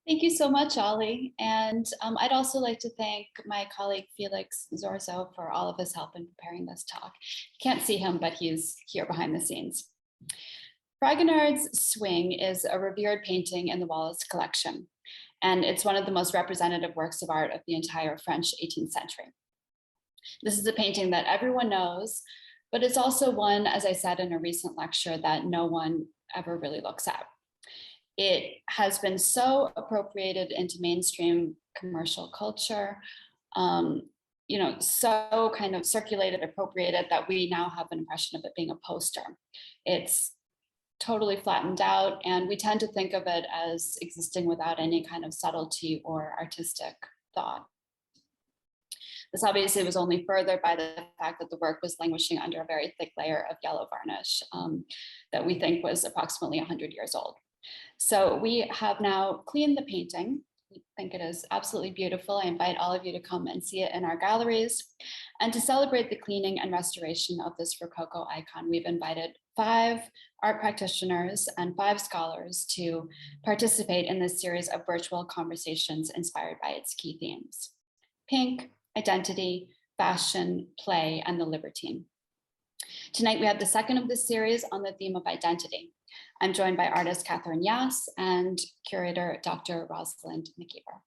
Thank you so much, Ollie. And I'd also like to thank my colleague Felix Zorzo for all of his help in preparing this talk. Can't see him, but he's here behind the scenes. Fragonard's Swing is a revered painting in the Wallace collection, and it's one of the most representative works of art of the entire French 18th century. This is a painting that everyone knows, but it's also one, as I said in a recent lecture, that no one ever really looks at. It has been so appropriated into mainstream commercial culture, so kind of circulated, appropriated that we now have an impression of it being a poster. It's totally flattened out, and we tend to think of it as existing without any kind of subtlety or artistic thought. This obviously was only furthered by the fact that the work was languishing under a very thick layer of yellow varnish that we think was approximately 100 years old. So we have now cleaned the painting. We think it is absolutely beautiful. I invite all of you to come and see it in our galleries. And to celebrate the cleaning and restoration of this Rococo icon, we've invited 5 art practitioners and 5 scholars to participate in this series of virtual conversations inspired by its key themes: pink, identity, fashion, play, and the libertine. Tonight, we have the second of this series on the theme of identity. I'm joined by artist Catherine Yass and curator Dr. Rosalind McKeever.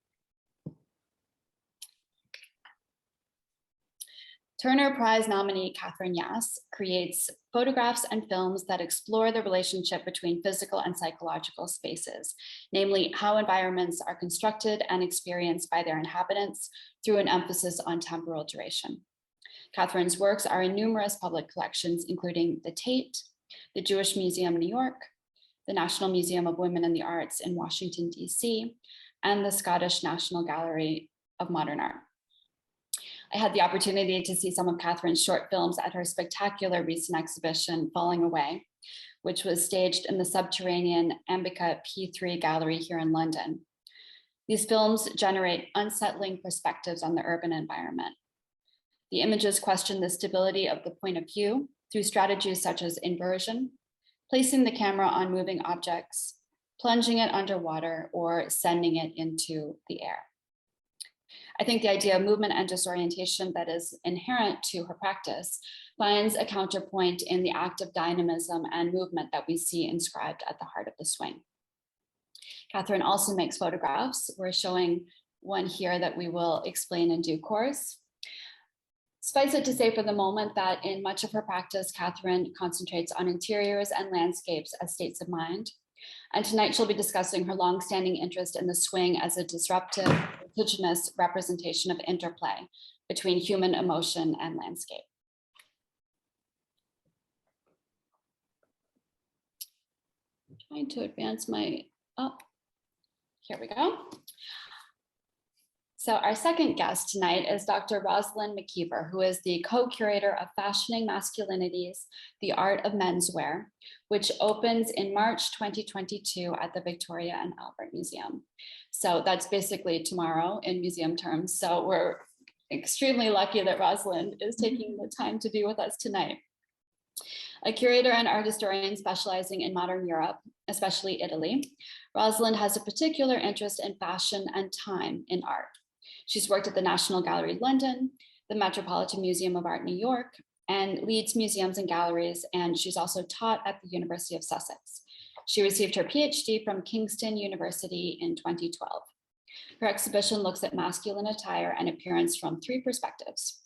Turner Prize nominee Catherine Yass creates photographs and films that explore the relationship between physical and psychological spaces, namely how environments are constructed and experienced by their inhabitants through an emphasis on temporal duration. Catherine's works are in numerous public collections, including the Tate, the Jewish Museum, New York, the National Museum of Women in the Arts in Washington, D.C., and the Scottish National Gallery of Modern Art. I had the opportunity to see some of Catherine's short films at her spectacular recent exhibition, Falling Away, which was staged in the subterranean Ambika P3 gallery here in London. These films generate unsettling perspectives on the urban environment. The images question the stability of the point of view through strategies such as inversion, placing the camera on moving objects, plunging it underwater, or sending it into the air. I think the idea of movement and disorientation that is inherent to her practice finds a counterpoint in the act of dynamism and movement that we see inscribed at the heart of the swing. Catherine also makes photographs. We're showing one here that we will explain in due course. Suffice it to say for the moment that in much of her practice, Catherine concentrates on interiors and landscapes as states of mind. And tonight she'll be discussing her longstanding interest in the swing as a disruptive, indigenous representation of interplay between human emotion and landscape. I'm trying to advance my, here we go. So our second guest tonight is Dr. Rosalind McKeever, who is the co-curator of Fashioning Masculinities, the Art of Menswear, which opens in March 2022 at the Victoria and Albert Museum. So that's basically tomorrow in museum terms. So we're extremely lucky that Rosalind is taking the time to be with us tonight. A curator and art historian specializing in modern Europe, especially Italy, Rosalind has a particular interest in fashion and time in art. She's worked at the National Gallery London, the Metropolitan Museum of Art New York, and leads museums and galleries, and she's also taught at the University of Sussex. She received her PhD from Kingston University in 2012. Her exhibition looks at masculine attire and appearance from 3 perspectives: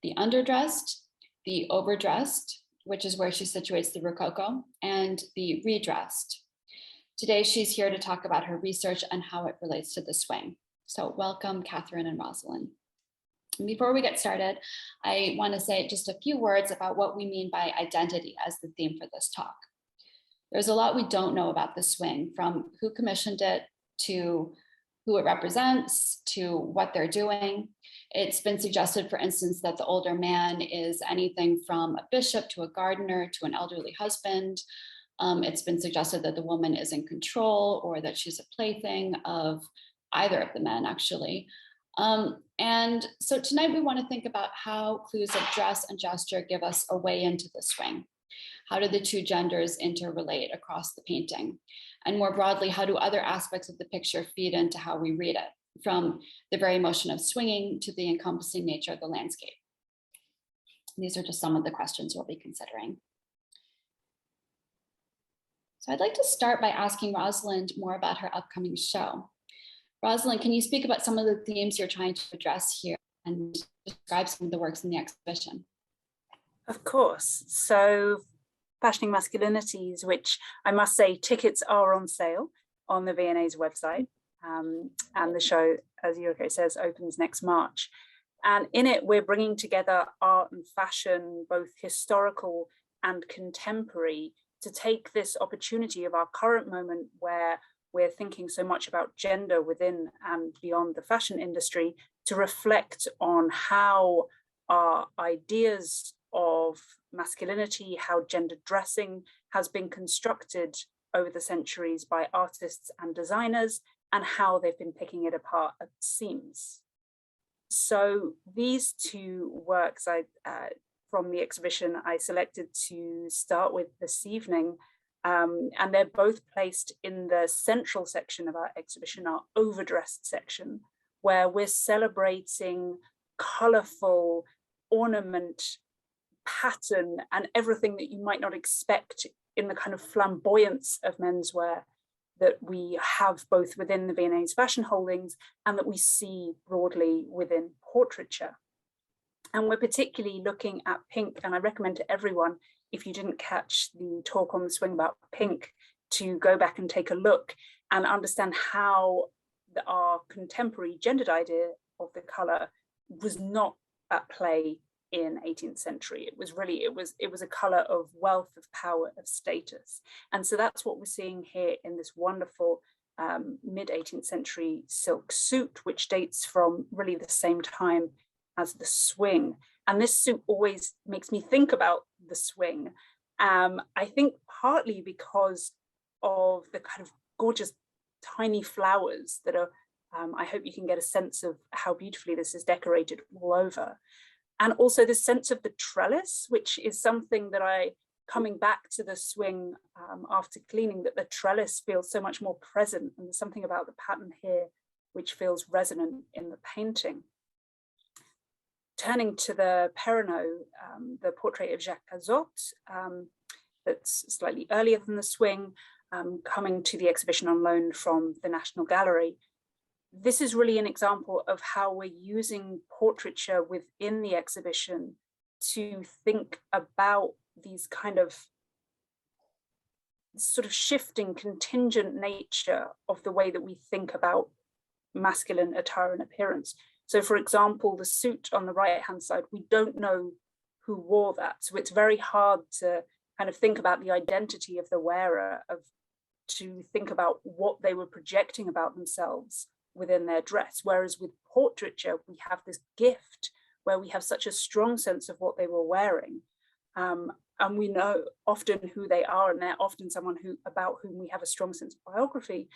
the underdressed, the overdressed, which is where she situates the Rococo, and the redressed. Today, she's here to talk about her research and how it relates to the swing. So welcome, Catherine and Rosalind. And before we get started, I want to say just a few words about what we mean by identity as the theme for this talk. There's a lot we don't know about the swing, from who commissioned it to who it represents to what they're doing. It's been suggested, for instance, that the older man is anything from a bishop to a gardener to an elderly husband. It's been suggested that the woman is in control or that she's a plaything of either of the men, actually. And so tonight we want to think about how clues of dress and gesture give us a way into the swing. How do the two genders interrelate across the painting? And more broadly, how do other aspects of the picture feed into how we read it, from the very motion of swinging to the encompassing nature of the landscape? These are just some of the questions we'll be considering. So I'd like to start by asking Rosalind more about her upcoming show. Rosalind, can you speak about some of the themes you're trying to address here and describe some of the works in the exhibition? Of course. So Fashioning Masculinities, which I must say tickets are on sale on the V&A's website. And the show, as Yuriko says, opens next March. And in it, we're bringing together art and fashion, both historical and contemporary, to take this opportunity of our current moment where we're thinking so much about gender within and beyond the fashion industry, to reflect on how our ideas of masculinity, how gender dressing has been constructed over the centuries by artists and designers, and how they've been picking it apart at the seams. So these two works from the exhibition I selected to start with this evening, and they're both placed in the central section of our exhibition, our overdressed section, where we're celebrating colorful ornament, pattern, and everything that you might not expect in the kind of flamboyance of menswear that we have both within the V&A's fashion holdings and that we see broadly within portraiture. And we're particularly looking at pink, and I recommend to everyone, if you didn't catch the talk on the swing about pink, to go back and take a look and understand how our contemporary gendered idea of the color was not at play in 18th century. It was really, it was a color of wealth, of power, of status. And so that's what we're seeing here in this wonderful mid 18th century silk suit, which dates from really the same time as the swing. And this suit always makes me think about the swing. I think partly because of the kind of gorgeous tiny flowers that are, I hope you can get a sense of how beautifully this is decorated all over. And also the sense of the trellis, which is something that coming back to the swing after cleaning, that the trellis feels so much more present. And there's something about the pattern here which feels resonant in the painting. Turning to the Perronneau, the portrait of Jacques Cazot, that's slightly earlier than the swing, coming to the exhibition on loan from the National Gallery. This is really an example of how we're using portraiture within the exhibition to think about these kind of sort of shifting, contingent nature of the way that we think about masculine attire and appearance. So for example, the suit on the right-hand side, we don't know who wore that. So it's very hard to kind of think about the identity of the wearer, to think about what they were projecting about themselves within their dress. Whereas with portraiture, we have this gift where we have such a strong sense of what they were wearing. And we know often who they are, and they're often someone about whom we have a strong sense of biography.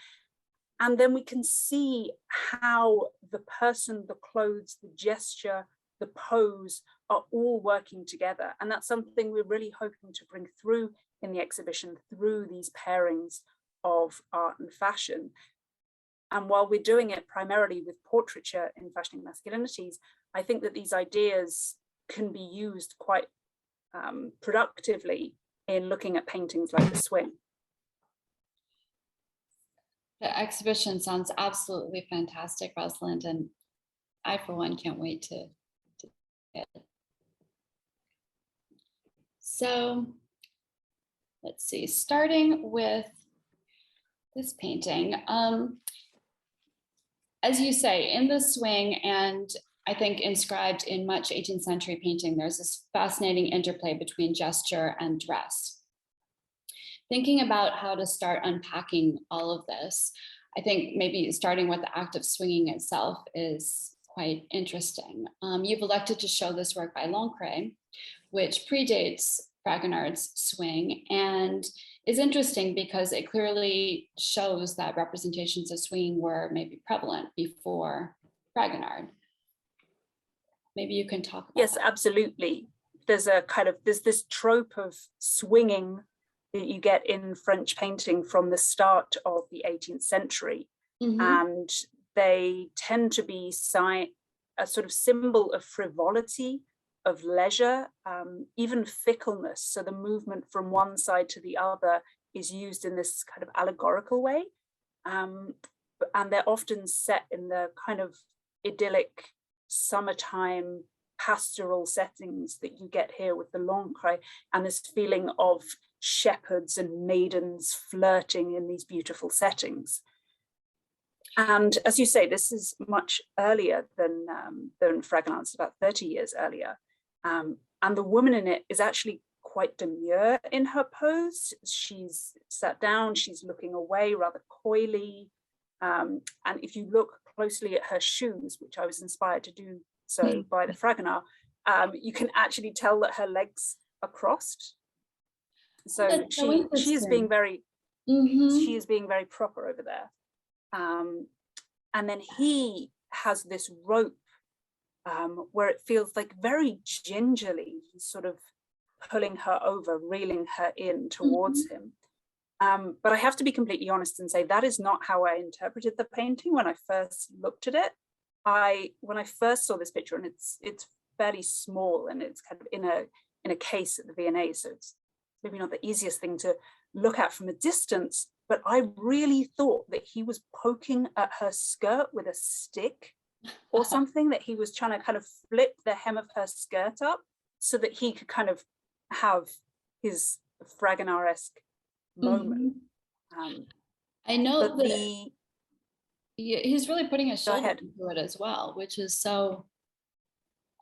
And then we can see how the person, the clothes, the gesture, the pose are all working together. And that's something we're really hoping to bring through in the exhibition through these pairings of art and fashion. And while we're doing it primarily with portraiture in Fashioning Masculinities, I think that these ideas can be used quite productively in looking at paintings like the swing. The exhibition sounds absolutely fantastic, Rosalind, and I, for one, can't wait to get it. So let's see, starting with this painting. As you say, in the swing, and I think inscribed in much 18th century painting, there's this fascinating interplay between gesture and dress. Thinking about how to start unpacking all of this, I think maybe starting with the act of swinging itself is quite interesting. You've elected to show this work by Lancret, which predates Fragonard's swing, and is interesting because it clearly shows that representations of swinging were maybe prevalent before Fragonard. Maybe you can talk about Yes, that. Absolutely. there's this trope of swinging that you get in French painting from the start of the 18th century. And they tend to be a sort of symbol of frivolity, of leisure, even fickleness. So the movement from one side to the other is used in this kind of allegorical way. And they're often set in the kind of idyllic summertime pastoral settings that you get here with the Lancre, and this feeling of shepherds and maidens flirting in these beautiful settings. And as you say, this is much earlier than Fragonard. It's about 30 years earlier. And the woman in it is actually quite demure in her pose. She's sat down, she's looking away rather coyly. And if you look closely at her shoes, which I was inspired to do so by the Fragonard, you can actually tell that her legs are crossed. So she is being very proper over there. And then he has this rope where it feels like very gingerly he's sort of pulling her over, reeling her in towards him. But I have to be completely honest and say that is not how I interpreted the painting when I first looked at it. When I first saw this picture, and it's fairly small and it's kind of in a case at the V&A, so it's maybe not the easiest thing to look at from a distance, but I really thought that he was poking at her skirt with a stick or something, that he was trying to kind of flip the hem of her skirt up so that he could kind of have his Fragonard-esque moment. I know that he's really putting his shoulder into it as well, which is so,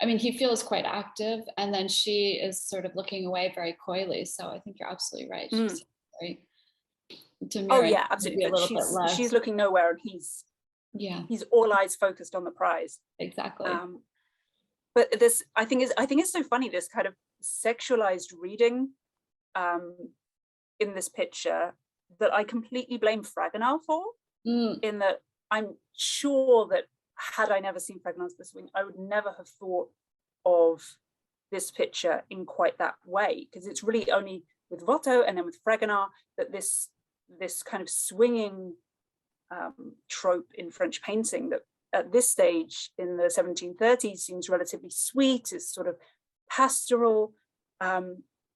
I mean, he feels quite active, and then she is sort of looking away very coyly. So I think you're absolutely right. She's very demure. Oh yeah, absolutely. But she's looking nowhere, and he's all eyes focused on the prize. Exactly. But this, I think it's so funny, this kind of sexualized reading in this picture that I completely blame Fragonard for. In that I'm sure that had I never seen Fragonard's The Swing, I would never have thought of this picture in quite that way, because it's really only with Watteau and then with Fragonard that this kind of swinging trope in French painting that at this stage in the 1730s seems relatively sweet, is sort of pastoral.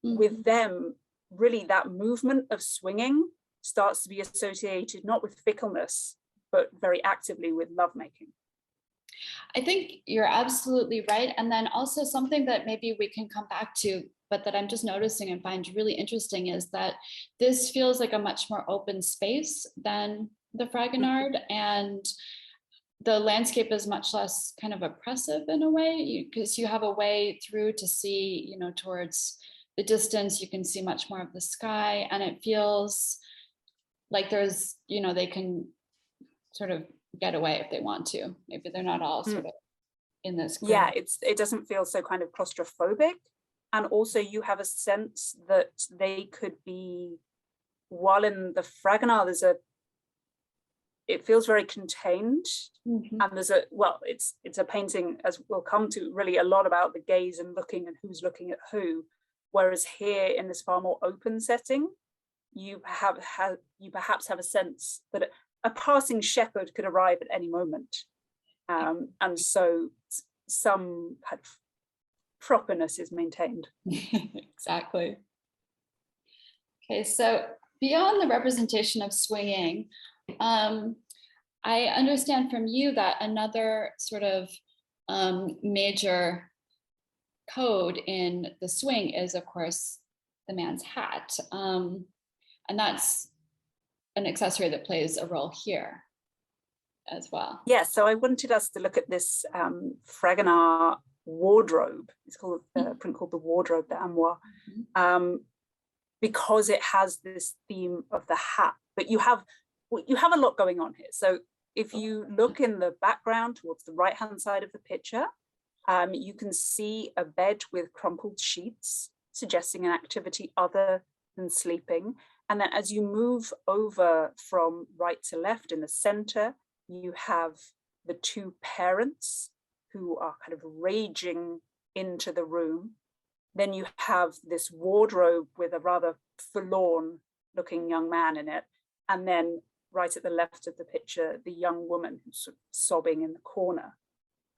With them, really that movement of swinging starts to be associated not with fickleness, but very actively with lovemaking. I think you're absolutely right. And then also something that maybe we can come back to, but that I'm just noticing and find really interesting, is that this feels like a much more open space than the Fragonard, and the landscape is much less kind of oppressive in a way, because you have a way through to see, you know, towards the distance. You can see much more of the sky, and it feels like there's, you know, they can sort of get away if they want to. Maybe they're not all sort of in this group. Yeah, it doesn't feel so kind of claustrophobic, and also you have a sense that they could be, while in the Fragonard it feels very contained, and it's a painting, as we'll come to, really a lot about the gaze and looking and who's looking at who, whereas here in this far more open setting, you perhaps have a sense that a passing shepherd could arrive at any moment, and so some kind of properness is maintained. Exactly. Okay, so beyond the representation of swinging, I understand from you that another sort of major code in the swing is, of course, the man's hat. And that's an accessory that plays a role here as well. Yeah, so I wanted us to look at this Fragonard wardrobe. It's called a print called the Wardrobe d'Amour, because it has this theme of the hat. But you have a lot going on here. So if you look in the background towards the right-hand side of the picture, you can see a bed with crumpled sheets, suggesting an activity other than sleeping. And then as you move over from right to left in the center, you have the two parents who are kind of raging into the room. Then you have this wardrobe with a rather forlorn looking young man in it. And then right at the left of the picture, the young woman who's sort of sobbing in the corner.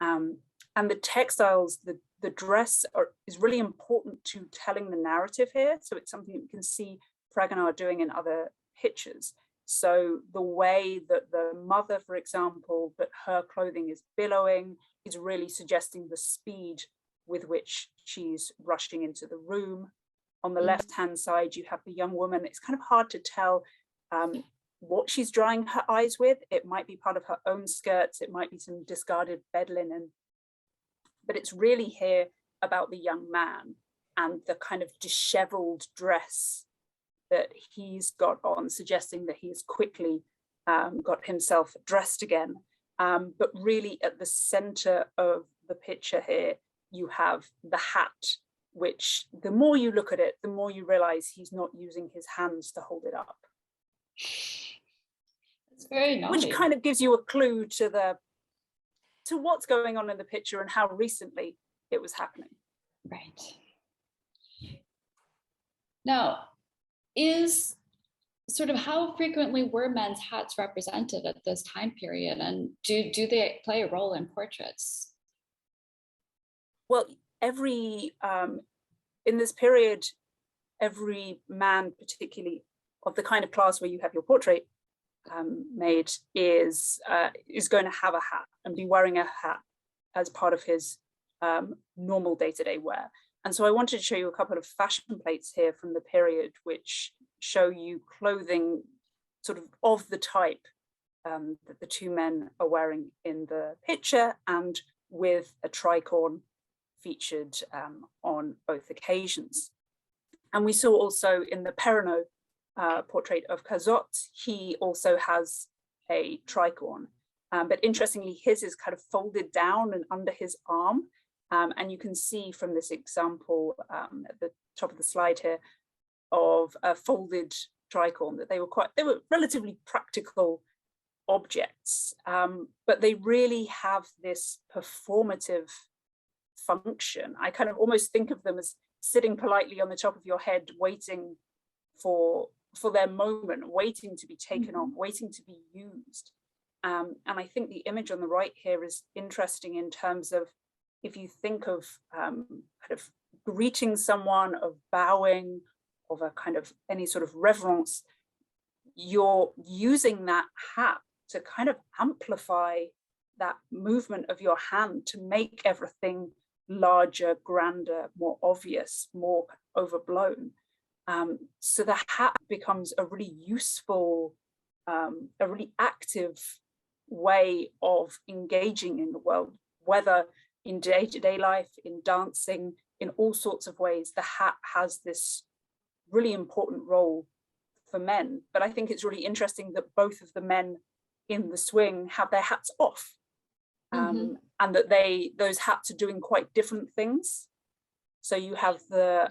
And the textiles, the dress is really important to telling the narrative here. So it's something that you can see Fragonard doing in other pictures. So the way that the mother, for example, that her clothing is billowing is really suggesting the speed with which she's rushing into the room. On the left-hand side, you have the young woman. It's kind of hard to tell what she's drying her eyes with. It might be part of her own skirts. It might be some discarded bed linen. But it's really here about the young man and the kind of disheveled dress that he's got on, suggesting that he's quickly got himself dressed again. But really at the center of the picture here, you have the hat, which the more you look at it, the more you realize he's not using his hands to hold it up. It's very naughty. Which kind of gives you a clue to what's going on in the picture and how recently it was happening. Right. Now, is sort of how frequently were men's hats represented at this time period, and do they play a role in portraits? Well, in this period, every man, particularly of the kind of class where you have your portrait made, is going to have a hat and be wearing a hat as part of his normal day-to-day wear. And so I wanted to show you a couple of fashion plates here from the period, which show you clothing sort of the type that the two men are wearing in the picture, and with a tricorn featured on both occasions. And we saw also in the Perronneau portrait of Cazotte, he also has a tricorn. But interestingly, his is kind of folded down and under his arm. And you can see from this example at the top of the slide here of a folded tricorn that they were relatively practical objects, but they really have this performative function. I kind of almost think of them as sitting politely on the top of your head, waiting for their moment, waiting to be taken off, waiting to be used. And I think the image on the right here is interesting in terms of, if you think of kind of greeting someone, of bowing, of a kind of any sort of reverence, you're using that hat to kind of amplify that movement of your hand to make everything larger, grander, more obvious, more overblown. So the hat becomes a really useful, a really active way of engaging in the world, whether in day-to-day life, in dancing, in all sorts of ways. The hat has this really important role for men. But I think it's really interesting that both of the men in the swing have their hats off, and that those hats are doing quite different things. So you have the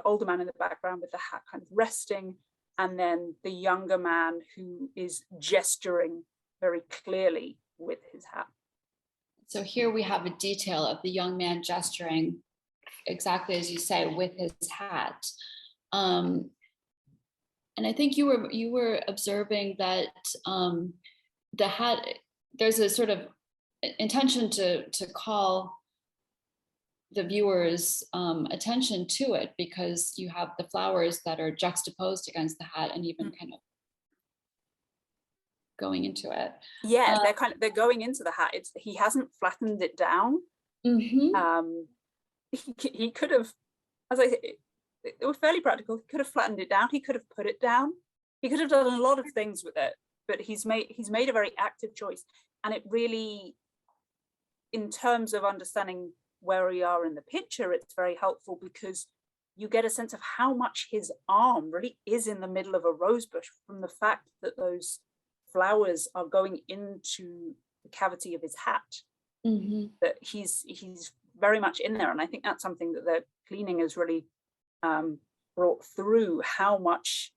older man in the background with the hat kind of resting, and then the younger man who is gesturing very clearly with his hat. So here we have a detail of the young man gesturing exactly as you say with his hat. And I think you were observing that the hat, there's a sort of intention to call the viewers' attention to it, because you have the flowers that are juxtaposed against the hat and even kind of going into it. Yeah, they're going into the hat. He hasn't flattened it down. He could have, as I say, they were fairly practical. He could have flattened it down. He could have put it down. He could have done a lot of things with it, but he's made a very active choice. And it really, in terms of understanding where we are in the picture, it's very helpful because you get a sense of how much his arm really is in the middle of a rose bush from the fact that those flowers are going into the cavity of his hat. That he's very much in there. And I think that's something that the cleaning has really brought through, how much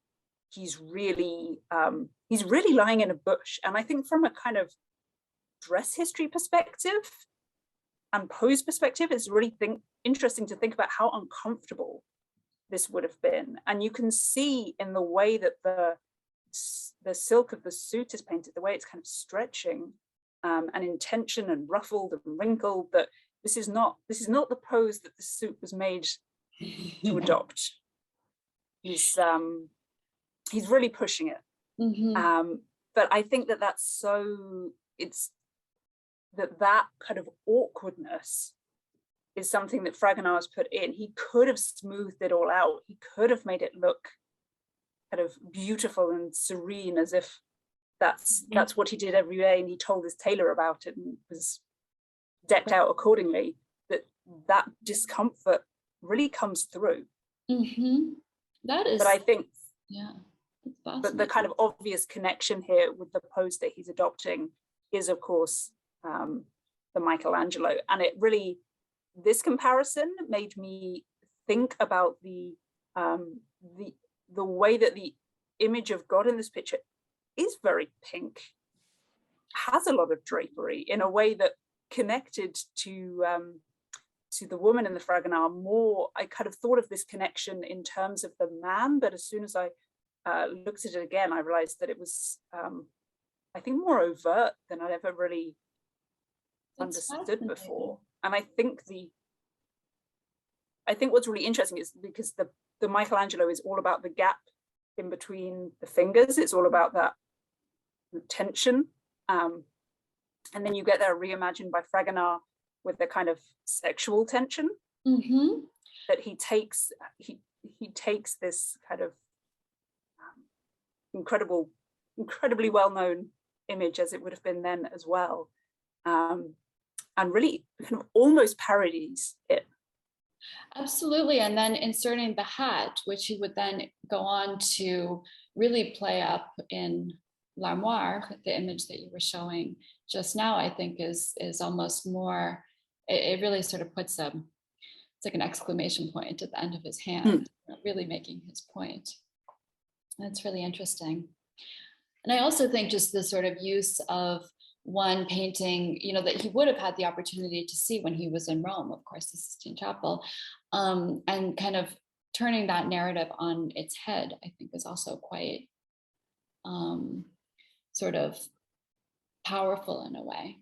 he's really lying in a bush. And I think from a kind of dress history perspective, and Poe's perspective, it's really interesting to think about how uncomfortable this would have been. And you can see in the way that the silk of the suit is painted, the way it's kind of stretching and in tension and ruffled and wrinkled, that this is not the pose that the suit was made to adopt. He's really pushing it. Mm-hmm. But I think that it's that kind of awkwardness is something that Fragonard has put in. He could have smoothed it all out. He could have made it look kind of beautiful and serene, as if that's what he did every day, and he told his tailor about it and was decked out accordingly. That discomfort really comes through. Mm-hmm. That is, but I think, yeah, but the kind of obvious connection here with the pose that he's adopting is, of course, the Michelangelo. And it really, this comparison made me think about the way that the image of God in this picture is very pink, has a lot of drapery in a way that connected to the woman in the Fragonard more. I kind of thought of this connection in terms of the man, but as soon as I looked at it again, I realized that it was, I think, more overt than I'd ever really understood before. And I think what's really interesting is because the Michelangelo is all about the gap in between the fingers. It's all about that tension. And then you get that reimagined by Fragonard with the kind of sexual tension that he takes this kind of incredibly well-known image, as it would have been then as well, and really kind of almost parodies it. Absolutely. And then inserting the hat, which he would then go on to really play up in L'Armoire, the image that you were showing just now, I think is almost more, it really sort of puts it's like an exclamation point at the end of his hand, really making his point. That's really interesting. And I also think just the sort of use of one painting, that he would have had the opportunity to see when he was in Rome, of course, the Sistine Chapel, and kind of turning that narrative on its head, I think is also quite sort of powerful in a way.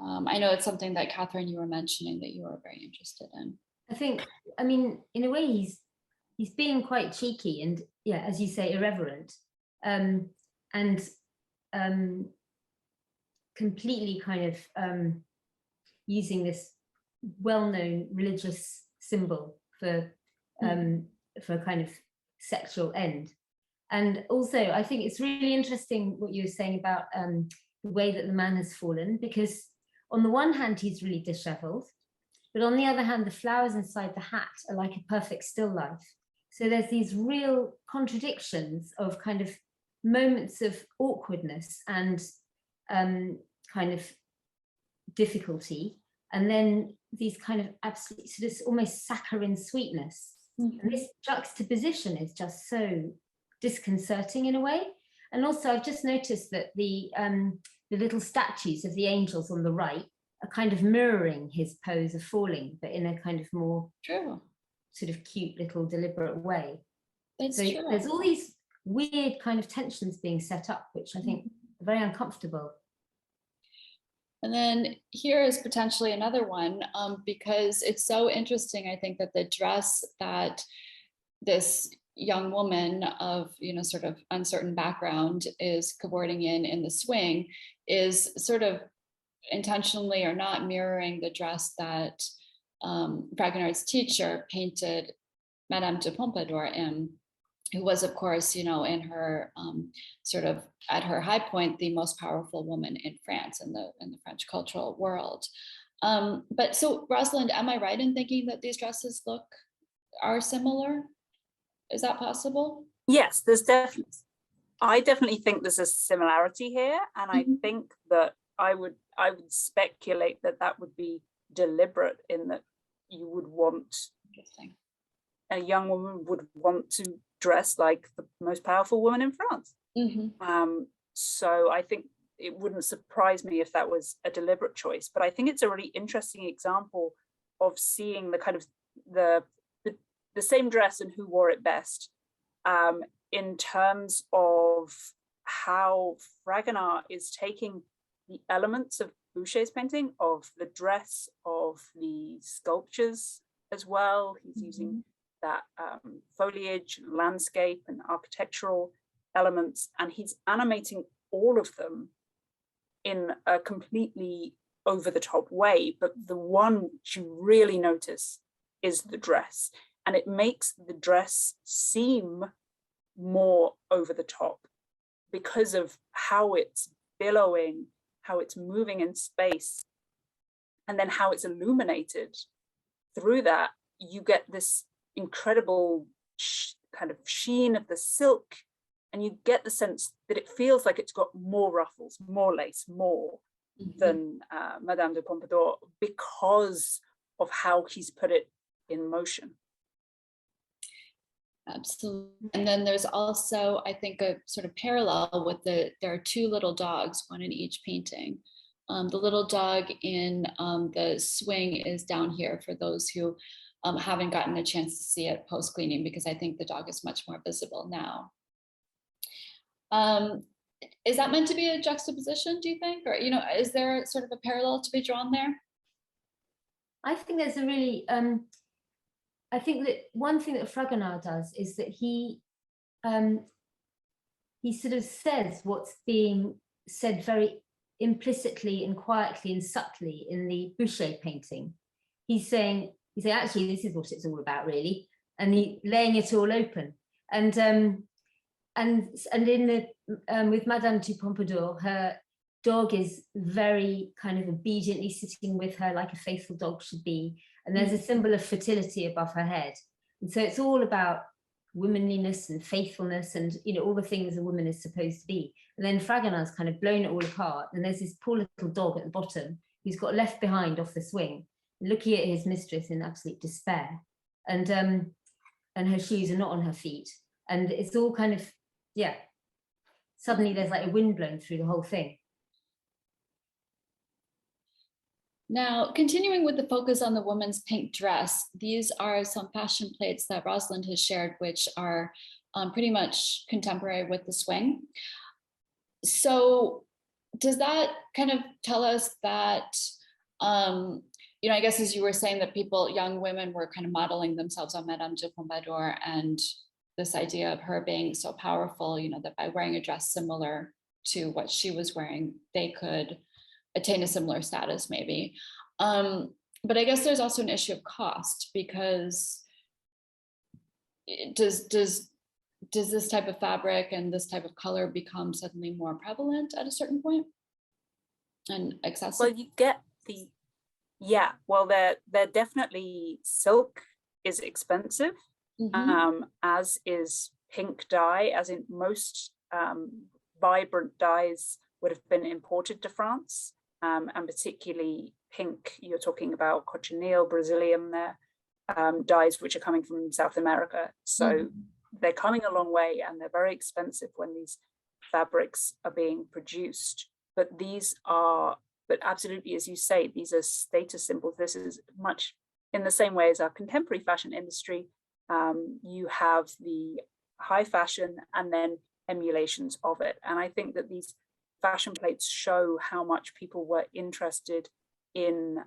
I know it's something that Catherine, you were mentioning that you were very interested in. I think, in a way, he's being quite cheeky and, yeah, as you say, irreverent, and completely kind of using this well-known religious symbol for a kind of sexual end. And also, I think it's really interesting what you were saying about the way that the man has fallen, because on the one hand, he's really disheveled, but on the other hand, the flowers inside the hat are like a perfect still life. So there's these real contradictions of kind of moments of awkwardness and kind of difficulty, and then these kind of absolute sort of almost saccharine sweetness. And this juxtaposition is just so disconcerting in a way. And also, I've just noticed that the little statues of the angels on the right are kind of mirroring his pose of falling, but in a kind of more sort of cute little deliberate way. It's so true. There's all these weird kind of tensions being set up, which I think are very uncomfortable. And then here is potentially another one, because it's so interesting, I think, that the dress that this young woman of, sort of uncertain background is cavorting in the swing is sort of intentionally or not mirroring the dress that Fragonard's teacher painted Madame de Pompadour in, who was, of course, in her sort of at her high point, the most powerful woman in France, in the French cultural world. But so, Rosalind, am I right in thinking that these dresses are similar? Is that possible? Yes, I definitely think there's a similarity here, and I think that I would speculate that would be deliberate, in that you would want, a young woman would want to dress like the most powerful woman in France. So I think it wouldn't surprise me if that was a deliberate choice. But I think it's a really interesting example of seeing the kind of the same dress and who wore it best, in terms of how Fragonard is taking the elements of Boucher's painting, of the dress, of the sculptures as well. He's using that foliage, landscape, and architectural elements, and he's animating all of them in a completely over-the-top way. But the one which you really notice is the dress, and it makes the dress seem more over the top because of how it's billowing, how it's moving in space, and then how it's illuminated. Through that, you get this incredible kind of sheen of the silk, and you get the sense that it feels like it's got more ruffles, more lace, more than Madame de Pompadour, because of how he's put it in motion. Absolutely. And then there's also, I think, a sort of parallel with there are two little dogs, one in each painting. The little dog in the swing is down here for those who haven't gotten a chance to see it post cleaning, because I think the dog is much more visible now. Is that meant to be a juxtaposition, do you think? Or, is there sort of a parallel to be drawn there? I think there's a really, I think that one thing that Fragonard does is that he sort of says what's being said very implicitly and quietly and subtly in the Boucher painting. He's saying actually this is what it's all about, really, and he laying it all open. And in the with Madame de Pompadour, her dog is very kind of obediently sitting with her like a faithful dog should be, and there's a symbol of fertility above her head, and so it's all about womanliness and faithfulness and all the things a woman is supposed to be. And then Fragonard's kind of blown it all apart, and there's this poor little dog at the bottom who's got left behind off the swing, looking at his mistress in absolute despair, and her shoes are not on her feet, and it's all kind of, yeah, suddenly there's like a wind blowing through the whole thing. Now, continuing with the focus on the woman's pink dress, these are some fashion plates that Rosalind has shared, which are pretty much contemporary with the swing. So does that kind of tell us that, I guess as you were saying, that young women were kind of modeling themselves on Madame de Pompadour, and this idea of her being so powerful, that by wearing a dress similar to what she was wearing, they could attain a similar status maybe. But I guess there's also an issue of cost, because does this type of fabric and this type of color become suddenly more prevalent at a certain point and accessible? Well, you get they're definitely, silk is expensive, as is pink dye, as in most vibrant dyes would have been imported to France. And particularly pink, you're talking about cochineal, Brazilian there, dyes which are coming from South America. So they're coming a long way, and they're very expensive when these fabrics are being produced. But absolutely, as you say, these are status symbols. This is much in the same way as our contemporary fashion industry. You have the high fashion and then emulations of it. And I think that these fashion plates show how much people were interested in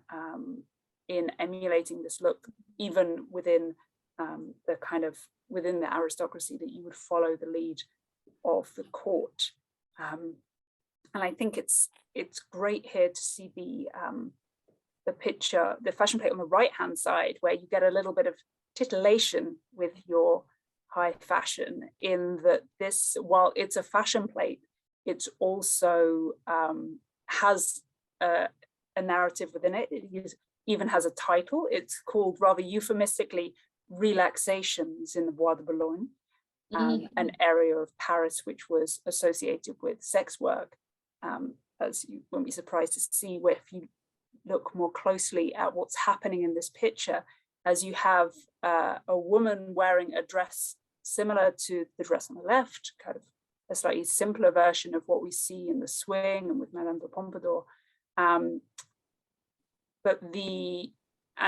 emulating this look, even within within the aristocracy, that you would follow the lead of the court. And I think it's great here to see the picture, the fashion plate on the right hand side, where you get a little bit of titillation with your high fashion, in that this, while it's a fashion plate, it's also has a narrative within it. It even has a title. It's called, rather euphemistically, Relaxations in the Bois de Boulogne, an area of Paris which was associated with sex work. As you won't be surprised to see, if you look more closely at what's happening in this picture, as you have a woman wearing a dress similar to the dress on the left, kind of a slightly simpler version of what we see in the swing and with Madame de Pompadour. And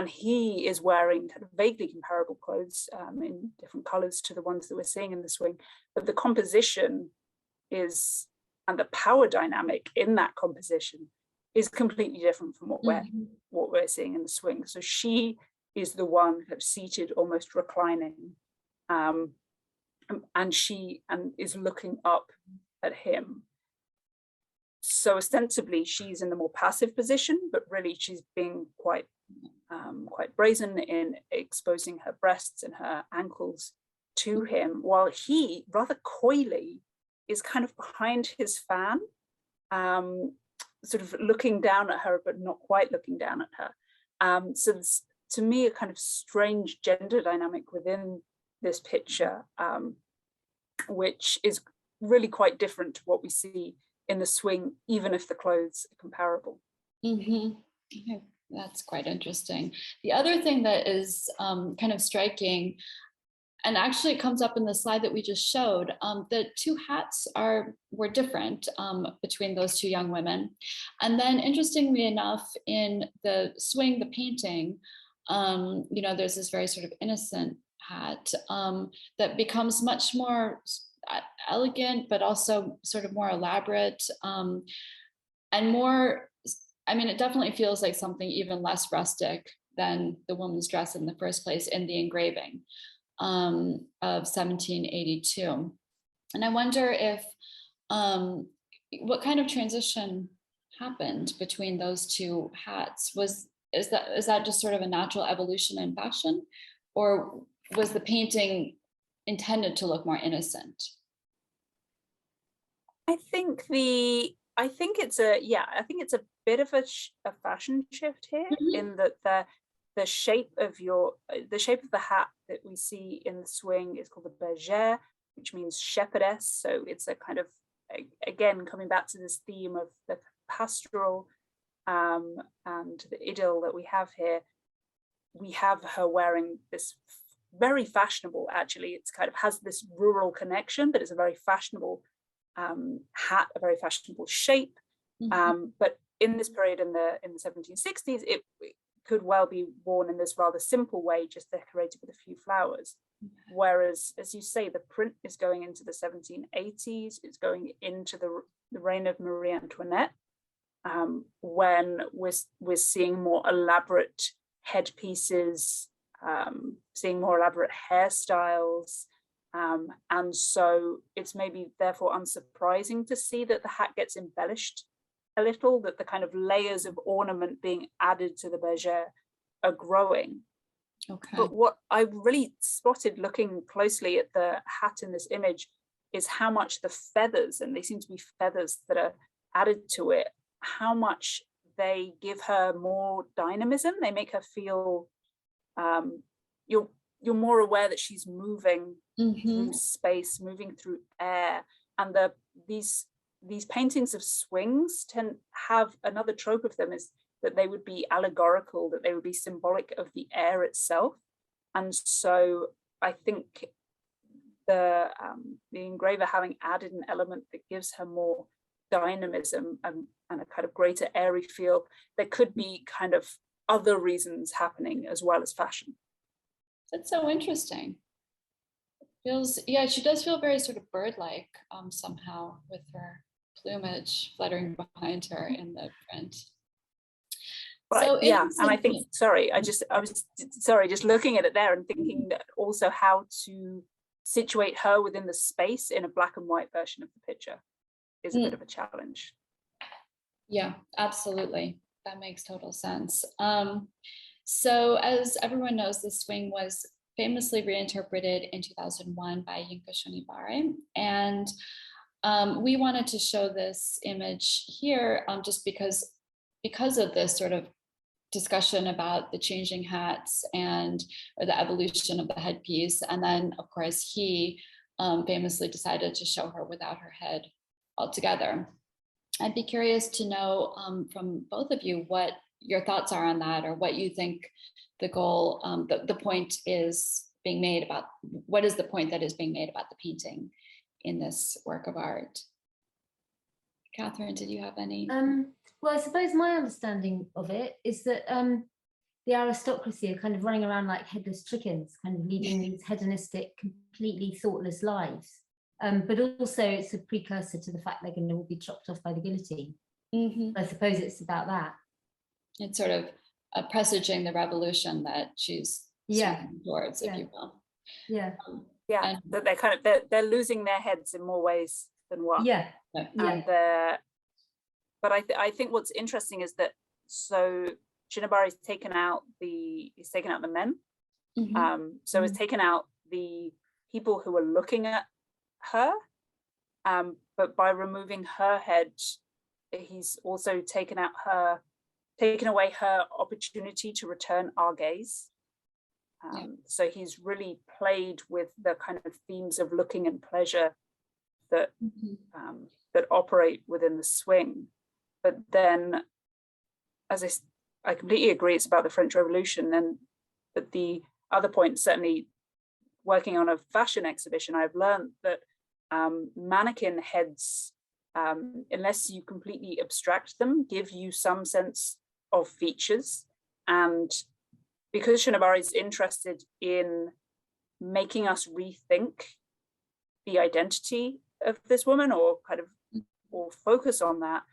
he is wearing kind of vaguely comparable clothes in different colors to the ones that we're seeing in the swing, but the composition is, and the power dynamic in that composition is completely different from what we're seeing in the swing. So she is the one kind of seated, almost reclining, and is looking up at him. So ostensibly she's in the more passive position, but really she's being quite brazen in exposing her breasts and her ankles to him, while he rather coyly is kind of behind his fan, sort of looking down at her, but not quite looking down at her. So it's, to me, a kind of strange gender dynamic within this picture, which is really quite different to what we see in the swing, even if the clothes are comparable. Okay, that's quite interesting. The other thing that is kind of striking, and actually it comes up in the slide that we just showed, the two hats were different between those two young women. And then interestingly enough, in the swing, the painting, there's this very sort of innocent hat that becomes much more elegant, but also sort of more elaborate and more, I mean, it definitely feels like something even less rustic than the woman's dress in the first place in the engraving of 1782. And I wonder if, what kind of transition happened between those two hats? Is that just sort of a natural evolution in fashion, or was the painting intended to look more innocent? I think it's a bit of a fashion shift here, in that the shape of the hat that we see in the swing is called the bergère, which means shepherdess. So it's a kind of, again, coming back to this theme of the pastoral and the idyll that we have here. We have her wearing this very fashionable, actually, it's kind of has this rural connection, but it's a very fashionable hat, a very fashionable shape. But in this period, in the 1760s, it could well be worn in this rather simple way, just decorated with a few flowers. Whereas, as you say, the print is going into the 1780s, it's going into the reign of Marie Antoinette, when we're seeing more elaborate headpieces, seeing more elaborate hairstyles. And so it's maybe therefore unsurprising to see that the hat gets embellished a little, that the kind of layers of ornament being added to the bergère are growing. Okay. But what I really spotted looking closely at the hat in this image is how much the feathers, and they seem to be feathers that are added to it, how much they give her more dynamism. They make her feel, you're more aware that she's moving through space, moving through air. And these paintings of swings tend have another trope of them, is that they would be allegorical, that they would be symbolic of the air itself. And so I think the engraver having added an element that gives her more dynamism and a kind of greater airy feel, there could be kind of other reasons happening as well as fashion. That's so interesting. She does feel very sort of bird-like somehow, with her plumage fluttering behind her in the print. Right. So yeah, and I think, I was just looking at it there and thinking that also how to situate her within the space in a black and white version of the picture is a bit of a challenge. Yeah, absolutely. That makes total sense. So as everyone knows, the swing was famously reinterpreted in 2001 by Yinka Shonibare. And we wanted to show this image here just because of this sort of discussion about the changing hats or the evolution of the headpiece. And then, of course, he famously decided to show her without her head altogether. I'd be curious to know from both of you what your thoughts are on that, or what you think the goal, the point is being made about, what is the point that is being made about the painting in this work of art. Catherine, did you have any? Well, I suppose my understanding of it is that the aristocracy are kind of running around like headless chickens, kind of leading these hedonistic, completely thoughtless lives. But also it's a precursor to the fact they're going to all be chopped off by the guillotine. I suppose it's about that. It's sort of presaging the revolution that she's swinging towards, if you will. And that they're losing their heads in more ways than one. But I think what's interesting is that Shinobari's taken out the men. So it's taken out the people who are looking at her, but by removing her head, he's also taken away her opportunity to return our gaze. So he's really played with the kind of themes of looking and pleasure that that operate within the swing. But then, as I completely agree, it's about the French Revolution. But the other point, certainly working on a fashion exhibition, I've learned that mannequin heads, unless you completely abstract them, give you some sense of features. And because Shinobari is interested in making us rethink the identity of this woman, or focus on that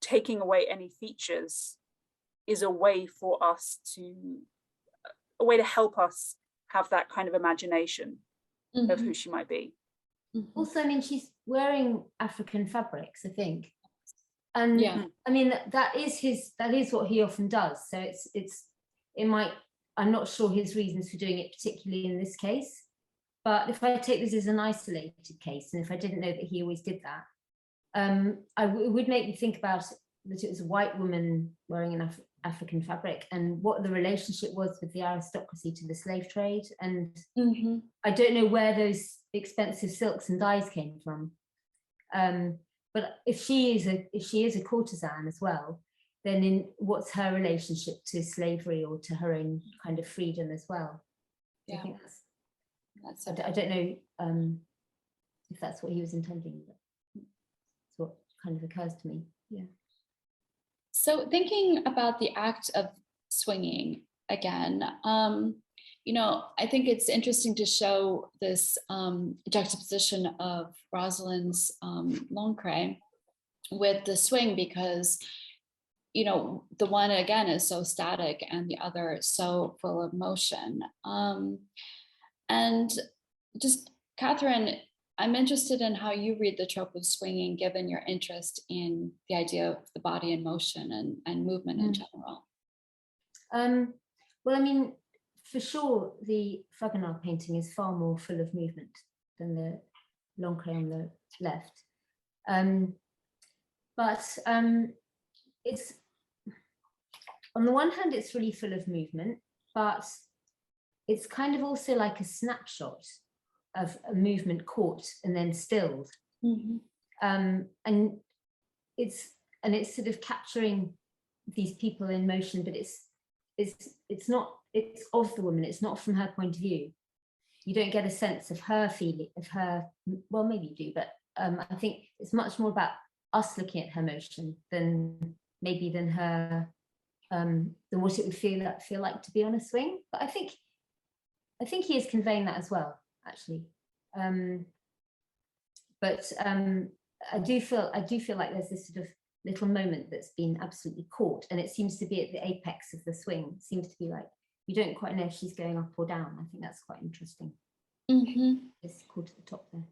taking away any features is a way to help us have that kind of imagination of who she might be. Also, I mean, she's wearing African fabrics, I think. And I mean, that is what he often does. So I'm not sure his reasons for doing it particularly in this case, but if I take this as an isolated case, and if I didn't know that he always did that, it would make me think about that it was a white woman wearing an African fabric, and what the relationship was with the aristocracy to the slave trade. And I don't know where those expensive silks and dyes came from. But if she is a courtesan as well, then what's her relationship to slavery or to her own kind of freedom as well? I think I don't know if that's what he was intending, but it's what kind of occurs to me. So thinking about the act of swinging again, I think it's interesting to show this juxtaposition of Rosalind's Lancret with the swing, because the one again is so static and the other so full of motion. And just, Catherine, I'm interested in how you read the trope of swinging, given your interest in the idea of the body in motion and movement in general. Well, I mean, for sure, the Fragonard painting is far more full of movement than the Lancret on the left. But it's, on the one hand, it's really full of movement, but it's kind of also like a snapshot of a movement caught and then stilled. And it's sort of capturing these people in motion, but it's of the woman, it's not from her point of view. You don't get a sense of her feeling, well, maybe you do, but I think it's much more about us looking at her motion than her than what it would feel like to be on a swing. But I think he is conveying that as well, actually. But I do feel like there's this sort of little moment that's been absolutely caught, and it seems to be at the apex of the swing. It seems to be like you don't quite know if she's going up or down. I think that's quite interesting. It's caught at the top there.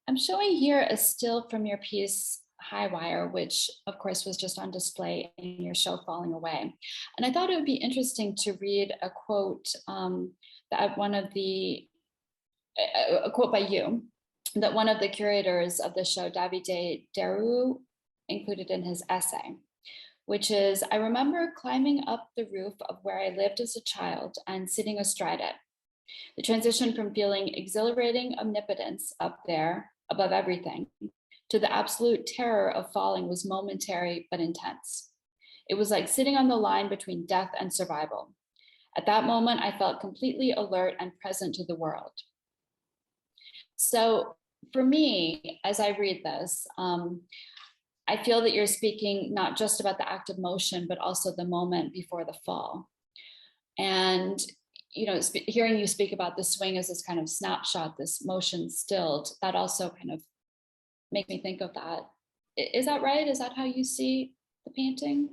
I'm showing here a still from your piece High Wire, which of course was just on display in your show Falling Away. And I thought it would be interesting to read a quote that a quote by you that one of the curators of the show, Davide Deru, included in his essay, which is, "I remember climbing up the roof of where I lived as a child and sitting astride it. The transition from feeling exhilarating omnipotence up there above everything to the absolute terror of falling was momentary but intense. It was like sitting on the line between death and survival. At that moment, I felt completely alert and present to the world. So for me, as I read this, I feel that you're speaking not just about the act of motion, but also the moment before the fall. And, hearing you speak about the swing as this kind of snapshot, this motion stilled, that also kind of makes me think of that. Is that right? Is that how you see the painting?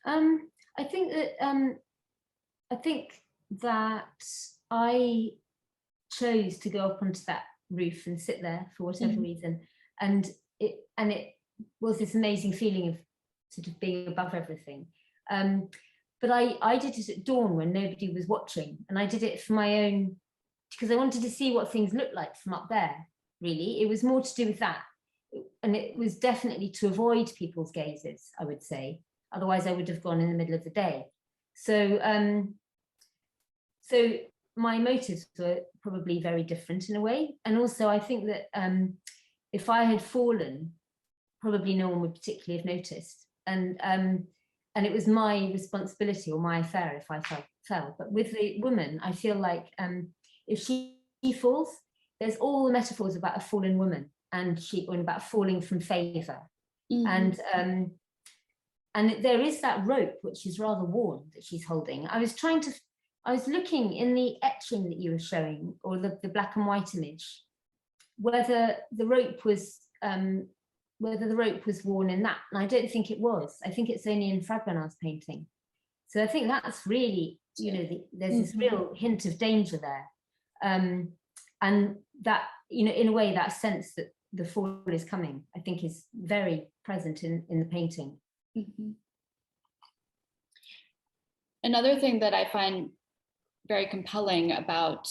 I think that I chose to go up onto that roof and sit there for whatever reason, and it was this amazing feeling of sort of being above everything. But I did it at dawn when nobody was watching, and I did it for my own, because I wanted to see what things looked like from up there. Really, it was more to do with that, and it was definitely to avoid people's gazes, I would say. Otherwise, I would have gone in the middle of the day. So, so my motives were probably very different in a way. And also, I think that if I had fallen, probably no one would particularly have noticed. And it was my responsibility or my affair if I fell. But with the woman, I feel like if she falls, there's all the metaphors about a fallen woman and about falling from favor. Mm-hmm. And there is that rope, which is rather worn, that she's holding. I was looking in the etching that you were showing, or the black and white image, whether the rope was worn in that. And I don't think it was. I think it's only in Fragonard's painting. So I think that's really, there's this real hint of danger there. And that, in a way, that sense that the fall is coming, I think is very present in the painting. Mm-hmm. Another thing that I find very compelling about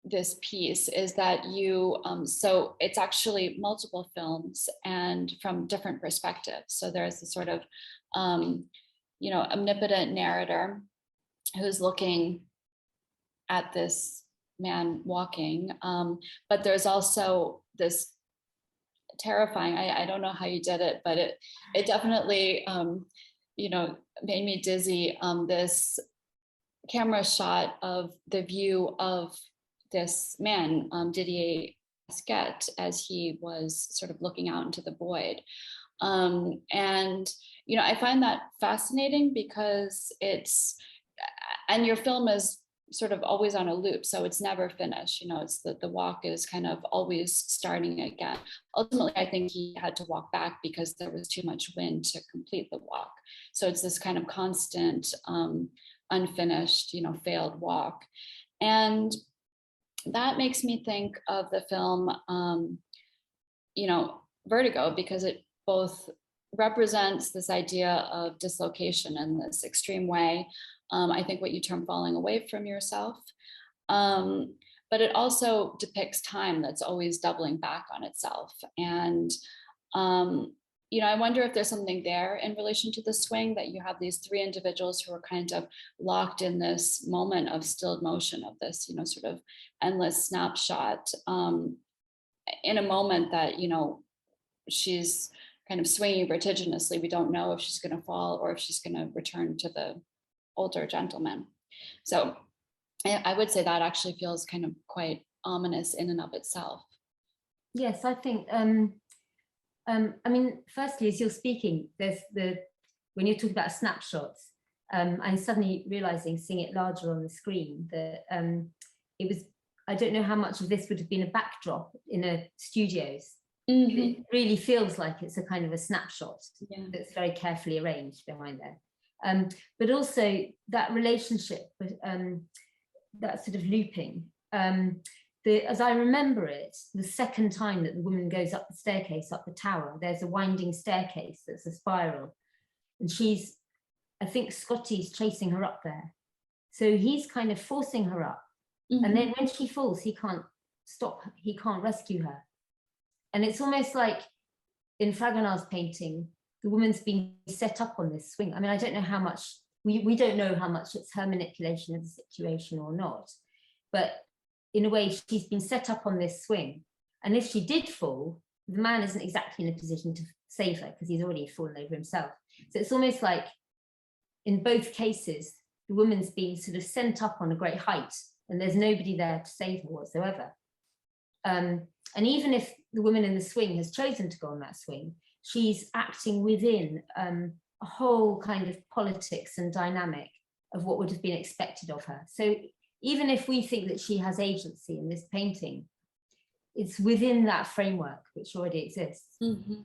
this piece is that you, so it's actually multiple films and from different perspectives. So there's this sort of, omnipotent narrator who's looking at this man walking, but there's also this terrifying, I don't know how you did it, but it definitely, made me dizzy, this camera shot of the view of this man, Didier Masquet, as he was sort of looking out into the void. And, I find that fascinating because and your film is sort of always on a loop, so it's never finished. It's the walk is kind of always starting again. Ultimately, I think he had to walk back because there was too much wind to complete the walk. So it's this kind of constant, unfinished, failed walk. And that makes me think of the film, Vertigo, because it both represents this idea of dislocation in this extreme way. I think what you term falling away from yourself. But it also depicts time that's always doubling back on itself. And, I wonder if there's something there in relation to the swing, that you have these three individuals who are kind of locked in this moment of stilled motion, of this, sort of endless snapshot, in a moment that, she's kind of swinging vertiginously. We don't know if she's going to fall or if she's going to return to the older gentleman. So I would say that actually feels kind of quite ominous in and of itself. Yes, I think, firstly, as you're speaking, when you're talking about snapshots, I'm suddenly realizing, seeing it larger on the screen, that it was, I don't know how much of this would have been a backdrop in a studio's. Mm-hmm. It really feels like it's a kind of a snapshot that's very carefully arranged behind there. But also that relationship, that sort of looping. As I remember it, the second time that the woman goes up the staircase, up the tower, there's a winding staircase that's a spiral. And I think Scotty's chasing her up there. So he's kind of forcing her up. Mm-hmm. And then when she falls, he can't stop, he can't rescue her. And it's almost like in Fragonard's painting, the woman's been set up on this swing. I don't know how much, we don't know how much it's her manipulation of the situation or not, but in a way, she's been set up on this swing. And if she did fall, the man isn't exactly in a position to save her because he's already fallen over himself. So it's almost like in both cases, the woman's been sort of sent up on a great height and there's nobody there to save her whatsoever. And even if the woman in the swing has chosen to go on that swing, she's acting within a whole kind of politics and dynamic of what would have been expected of her. So even if we think that she has agency in this painting, it's within that framework which already exists. Mm-hmm.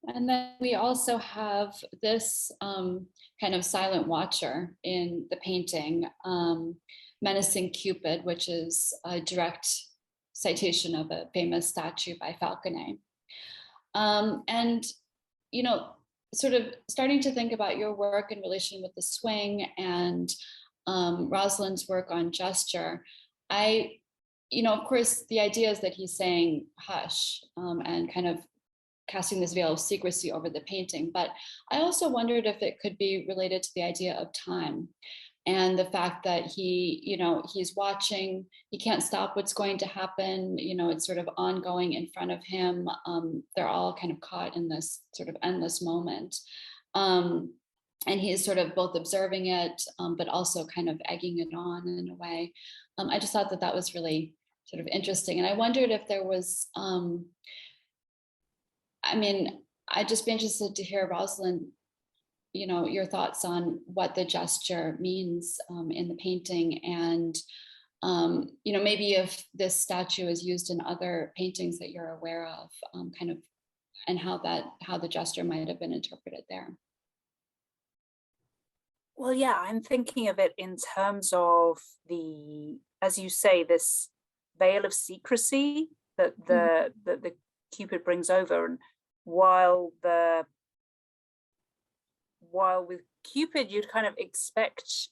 And then we also have this kind of silent watcher in the painting, Menacing Cupid, which is a direct citation of a famous statue by Falconet. And, you know, sort of starting to think about your work in relation with the swing and Rosalind's work on gesture, of course, the idea is that he's saying hush and kind of casting this veil of secrecy over the painting. But I also wondered if it could be related to the idea of time and the fact that he's watching, he can't stop what's going to happen. It's sort of ongoing in front of him. They're all kind of caught in this sort of endless moment. And he's sort of both observing it, but also kind of egging it on in a way. I just thought that was really sort of interesting. And I wondered if there was, I'd just be interested to hear, Rosalind, your thoughts on what the gesture means in the painting, and maybe if this statue is used in other paintings that you're aware of, and how the gesture might have been interpreted there. Well, yeah, I'm thinking of it in terms of as you say, this veil of secrecy that the Cupid brings over, and while with Cupid you'd kind of expect,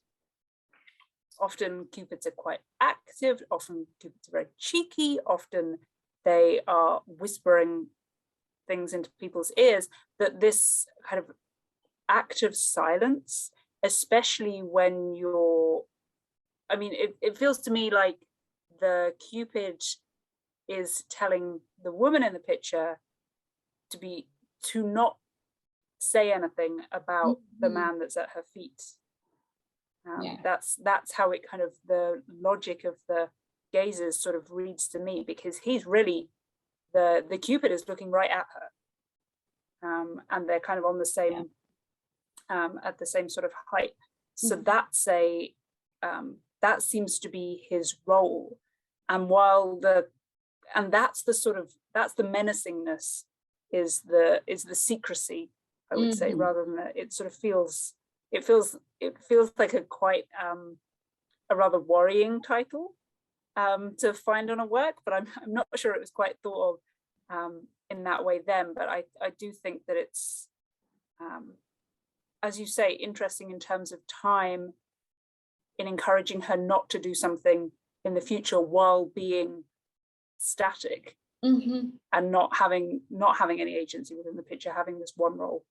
often Cupids are quite active, often Cupids are very cheeky, often they are whispering things into people's ears, that this kind of act of silence, especially when it feels to me like the Cupid is telling the woman in the picture to not say anything about the man that's at her feet. That's how it kind of, the logic of the gazes sort of reads to me, because he's really, the Cupid is looking right at her, and they're kind of on the same at the same sort of height. So that's that seems to be his role. And that's the menacingness, is the secrecy, I would say, rather than it sort of feels like a quite a rather worrying title to find on a work, but I'm not sure it was quite thought of in that way then. But I do think that it's as you say, interesting in terms of time, in encouraging her not to do something in the future while being static, and not having any agency within the picture, having this one role.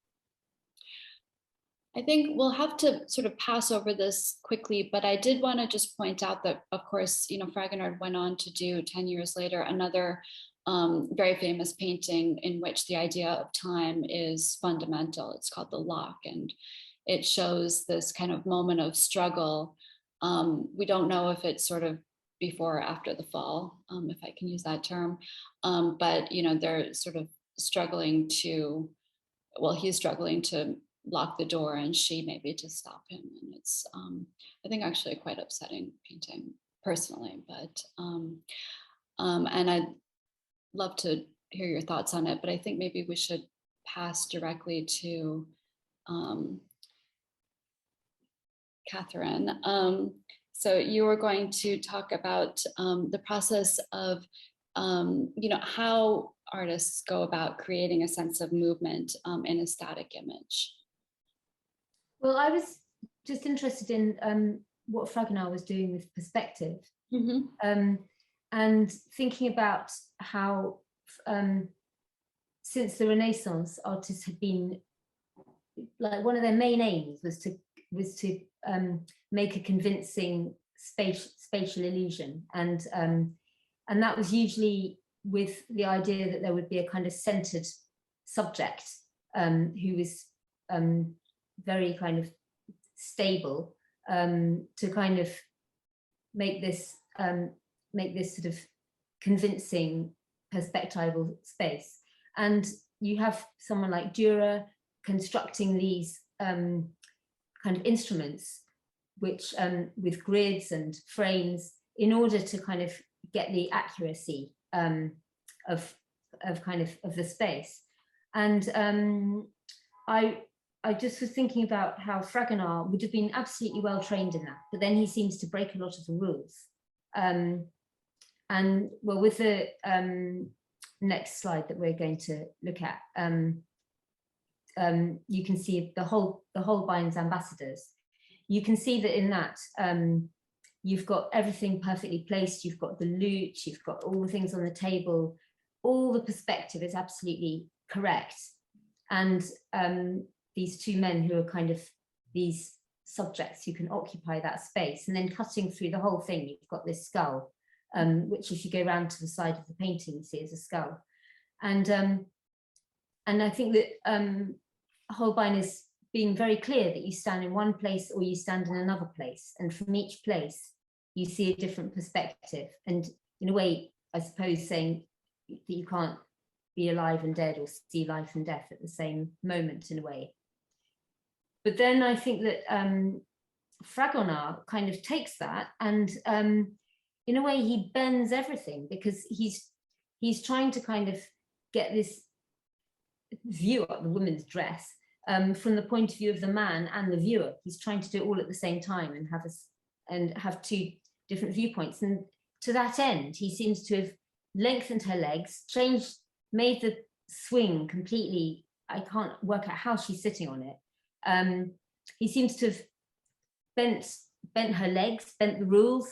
I think we'll have to sort of pass over this quickly, but I did want to just point out that, of course, Fragonard went on to do 10 years later another very famous painting in which the idea of time is fundamental. It's called The Lock, and it shows this kind of moment of struggle. We don't know if it's sort of before or after the fall, if I can use that term, but they're sort of struggling to, he's struggling to lock the door and she maybe to stop him, and it's I think actually a quite upsetting painting personally, but and I'd love to hear your thoughts on it, but I think maybe we should pass directly to Catherine. So you were going to talk about the process of how artists go about creating a sense of movement in a static image. Well, I was just interested in what Fragonard was doing with perspective, and thinking about how since the Renaissance, artists had been, like, one of their main aims was to make a convincing spatial illusion, and that was usually with the idea that there would be a kind of centered subject who was very kind of stable, to kind of make this make this sort of convincing perspectival space. And you have someone like Dürer constructing these kind of instruments, which with grids and frames, in order to kind of get the accuracy of the space. And I just was thinking about how Fragonard would have been absolutely well trained in that, but then he seems to break a lot of the rules. And well, with the next slide that we're going to look at, you can see the Holbein's ambassadors. You can see that in that you've got everything perfectly placed. You've got the lute, you've got all the things on the table, all the perspective is absolutely correct. And these two men who are kind of these subjects who can occupy that space, and then cutting through the whole thing, you've got this skull, which if you go around to the side of the painting, you see is a skull. And I think that Holbein is being very clear that you stand in one place or you stand in another place, and from each place you see a different perspective, and in a way, I suppose, saying that you can't be alive and dead or see life and death at the same moment, in a way. But then I think that Fragonard kind of takes that and in a way he bends everything, because he's trying to kind of get this view of the woman's dress from the point of view of the man and the viewer. He's trying to do it all at the same time and have two different viewpoints. And to that end, he seems to have lengthened her legs, made the swing completely. I can't work out how she's sitting on it. He seems to have bent her legs, bent the rules,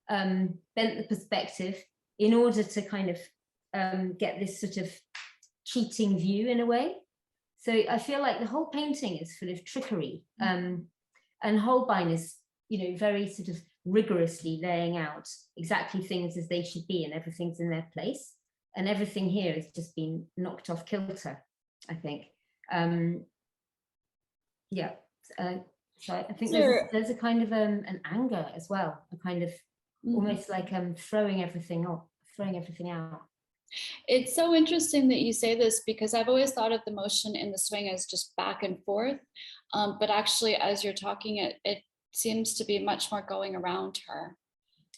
bent the perspective in order to kind of get this sort of cheating view, in a way. So I feel like the whole painting is full of trickery, and Holbein is, very sort of rigorously laying out exactly things as they should be, and everything's in their place, and everything here has just been knocked off kilter, I think. So I think there's a kind of an anger as well, a kind of almost like throwing everything out. It's so interesting that you say this, because I've always thought of the motion in the swing as just back and forth, but actually as you're talking, it seems to be much more going around her.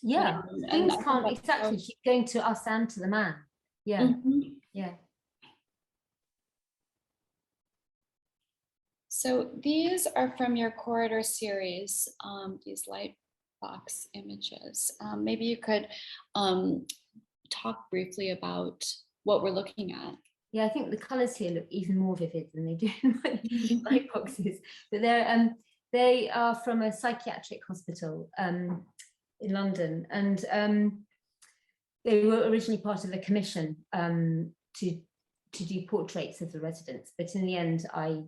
Yeah, things can't exactly. She's going to us and to the man. Yeah, yeah. So these are from your corridor series, these light box images. Maybe you could talk briefly about what we're looking at. Yeah, I think the colours here look even more vivid than they do in my light boxes. But they are from a psychiatric hospital in London, and they were originally part of a commission to do portraits of the residents. But in the end, I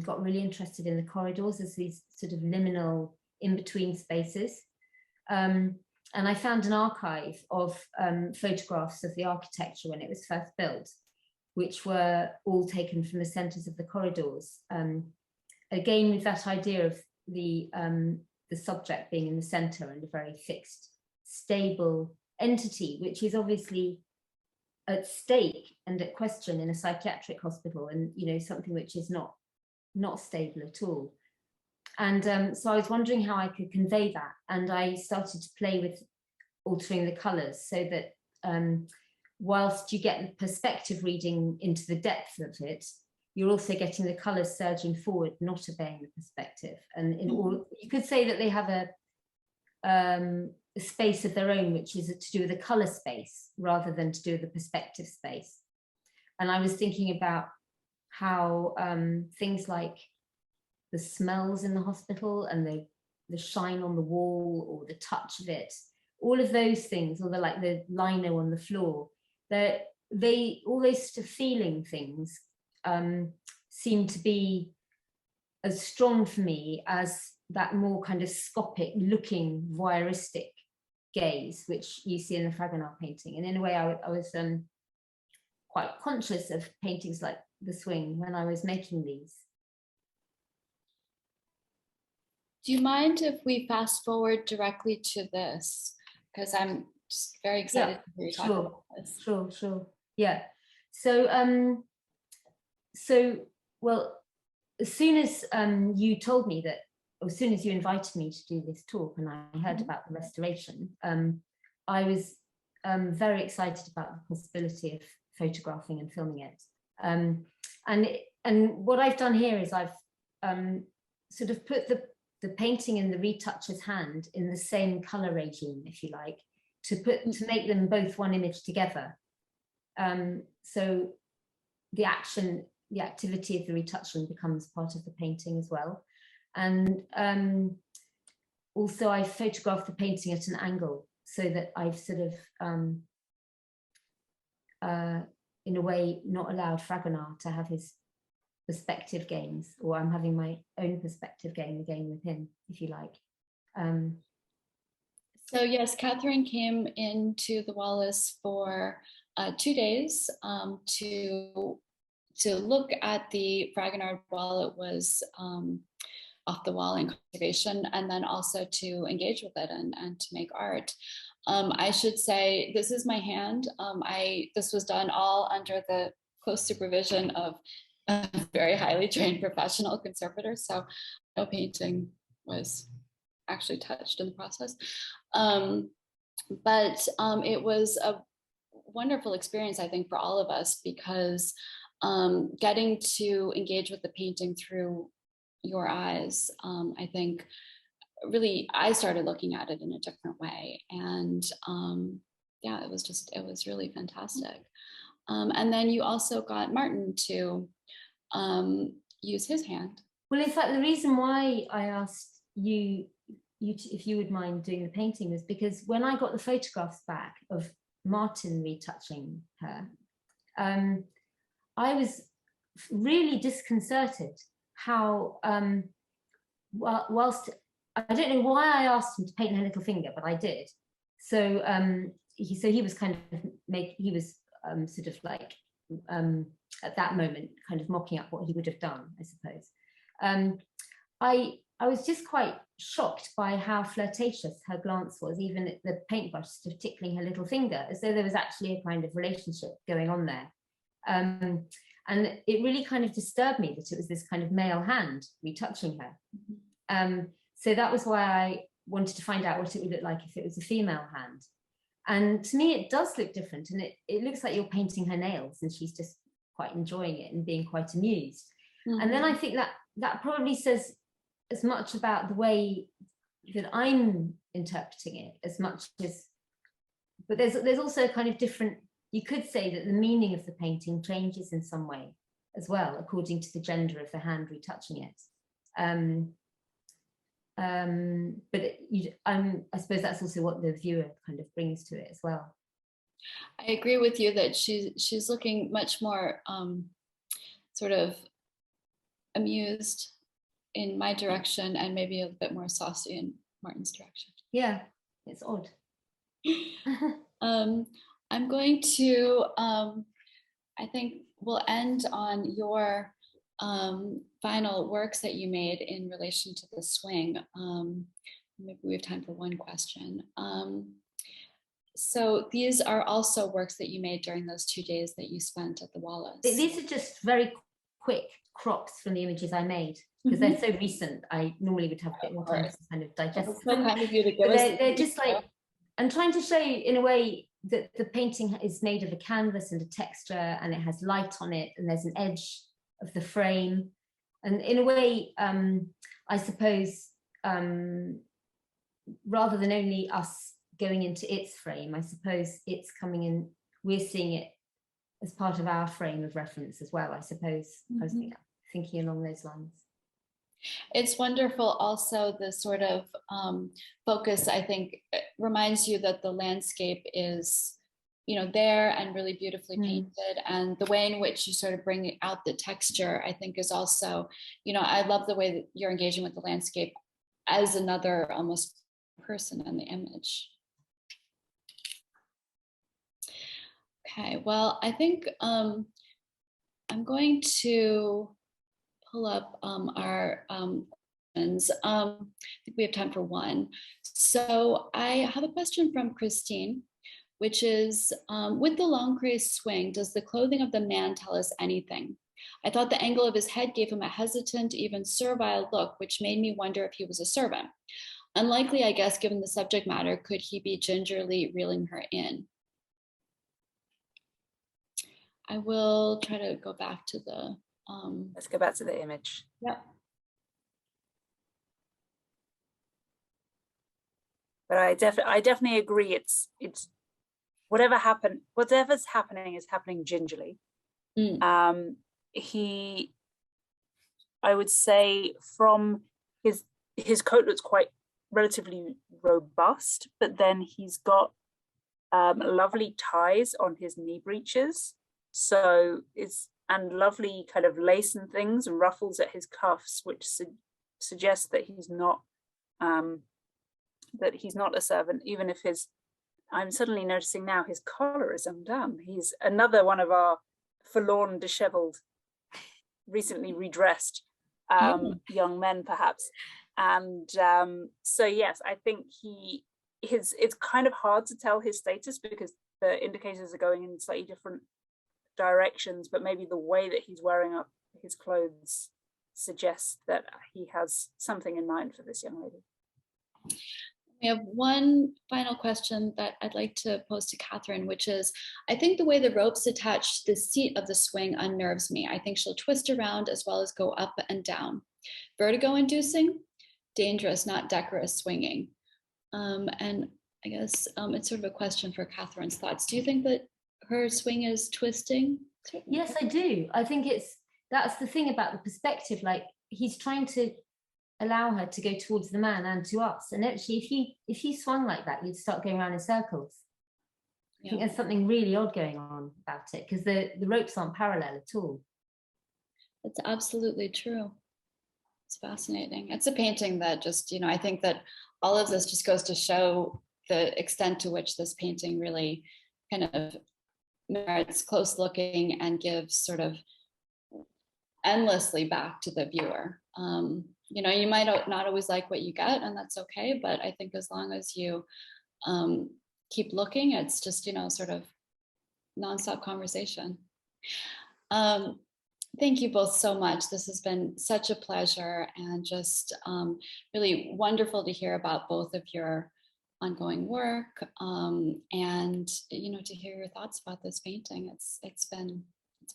got really interested in the corridors as these sort of liminal in-between spaces. And I found an archive of photographs of the architecture when it was first built, which were all taken from the centres of the corridors. Again, with that idea of the subject being in the centre and a very fixed, stable entity, which is obviously at stake and at question in a psychiatric hospital, and something which is not stable at all. And so I was wondering how I could convey that, and I started to play with altering the colours so that whilst you get the perspective reading into the depth of it, you're also getting the colours surging forward, not obeying the perspective. And in all, you could say that they have a space of their own, which is to do with the colour space rather than to do with the perspective space. And I was thinking about how things like the smells in the hospital and the shine on the wall or the touch of it, all of those things, or the lino on the floor, all those sort of feeling things seem to be as strong for me as that more kind of scopic looking voyeuristic gaze, which you see in the Fragonard painting. And in a way, I was quite conscious of paintings like The Swing when I was making these. Do you mind if we fast forward directly to this? Because I'm just very excited to hear you talk sure, about this. sure. Yeah. So, well, as soon as you told me that, or as soon as you invited me to do this talk, and I heard about the restoration, I was very excited about the possibility of photographing and filming it. And what I've done here is I've sort of put the painting in the retoucher's hand in the same color regime, if you like, to make them both one image together. So the activity of the retouching becomes part of the painting as well. And also I photographed the painting at an angle so that I've sort of, in a way, not allowed Fragonard to have his perspective games, or I'm having my own perspective game again with him, if you like. So yes, Catherine came into the Wallace for 2 days to look at the Fragonard while it was off the wall in conservation, and then also to engage with it and to make art. I should say this is my hand. This was done all under the close supervision of a very highly trained professional conservator, so no painting was actually touched in the process. But it was a wonderful experience, I think, for all of us, because getting to engage with the painting through your eyes, I think really I started looking at it in a different way. And yeah, it was really fantastic. And then you also got Martin to use his hand. Well, in fact, the reason why I asked you if you would mind doing the painting was because when I got the photographs back of Martin retouching her, I was really disconcerted how, whilst I don't know why I asked him to paint her little finger, but I did. So he was kind of he was sort of like at that moment kind of mocking up what he would have done, I suppose. I was just quite shocked by how flirtatious her glance was, even at the paintbrush sort of tickling her little finger, as though there was actually a kind of relationship going on there. And it really kind of disturbed me that it was this kind of male hand retouching her. So that was why I wanted to find out what it would look like if it was a female hand. And to me, it does look different, and it looks like you're painting her nails, and she's just quite enjoying it and being quite amused. And then I think that probably says as much about the way that I'm interpreting it, as much as, but there's also a kind of different, you could say that the meaning of the painting changes in some way as well, according to the gender of the hand retouching it. I suppose that's also what the viewer kind of brings to it as well. I agree with you that she's looking much more sort of amused in my direction, and maybe a bit more saucy in Martin's direction. Yeah, it's odd. I'm going to, I think we'll end on your final works that you made in relation to the swing. Maybe we have time for one question. So these are also works that you made during those 2 days that you spent at the Wallace. These are just very quick crops from the images I made, because they're so recent. I normally would have a bit more time to kind of digest them. Kind of you to give us they're just like, I'm trying to show you in a way that the painting is made of a canvas and a texture, and it has light on it, and there's an edge of the frame. And in a way, I suppose, rather than only us going into its frame, I suppose it's coming in, we're seeing it as part of our frame of reference as well, I suppose. I was thinking along those lines. It's wonderful also the sort of focus, I think, reminds you that the landscape is, there and really beautifully painted, and the way in which you sort of bring out the texture, I think, is also, I love the way that you're engaging with the landscape as another almost person in the image. Okay, well, I think I'm going to pull up our questions. I think we have time for one. So I have a question from Christine, which is, with the long crease swing, does the clothing of the man tell us anything? I thought the angle of his head gave him a hesitant, even servile look, which made me wonder if he was a servant. Unlikely, I guess, given the subject matter, could he be gingerly reeling her in? I will try to go back to the, Let's go back to the image. yep. But I definitely agree. It's whatever's happening is happening gingerly. Mm. I would say from his coat looks quite relatively robust, but then he's got lovely ties on his knee breeches. So and lovely kind of lace and things and ruffles at his cuffs, which suggests that he's not a servant, even if I'm suddenly noticing now his collar is undone. He's another one of our forlorn, disheveled, recently redressed young men, perhaps. And so yes, I think it's kind of hard to tell his status because the indicators are going in slightly different directions, but maybe the way that he's wearing up his clothes suggests that he has something in mind for this young lady. We have one final question that I'd like to pose to Catherine, which is, I think the way the ropes attach to the seat of the swing unnerves me. I think she'll twist around as well as go up and down. Vertigo inducing, dangerous, not decorous swinging. And I guess it's sort of a question for Catherine's thoughts. Do you think that her swing is twisting? Yes, I do. I think that's the thing about the perspective. Like, he's trying to allow her to go towards the man and to us. And actually, if he swung like that, you'd start going around in circles. I think there's something really odd going on about it because the ropes aren't parallel at all. That's absolutely true. It's fascinating. It's a painting that just, I think that all of this just goes to show the extent to which this painting really kind of merits close looking and gives sort of endlessly back to the viewer. You might not always like what you get, and that's okay, but I think as long as you keep looking, it's just, sort of nonstop conversation. Thank you both so much. This has been such a pleasure and just really wonderful to hear about both of your ongoing work and to hear your thoughts about this painting. It's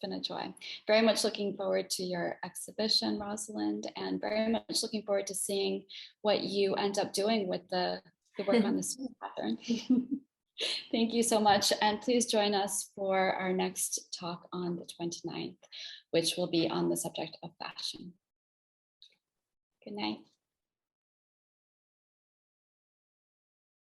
been a joy. Very much looking forward to your exhibition, Rosalind, and very much looking forward to seeing what you end up doing with the work on this pattern. Thank you so much. And please join us for our next talk on the 29th, which will be on the subject of fashion. Good night.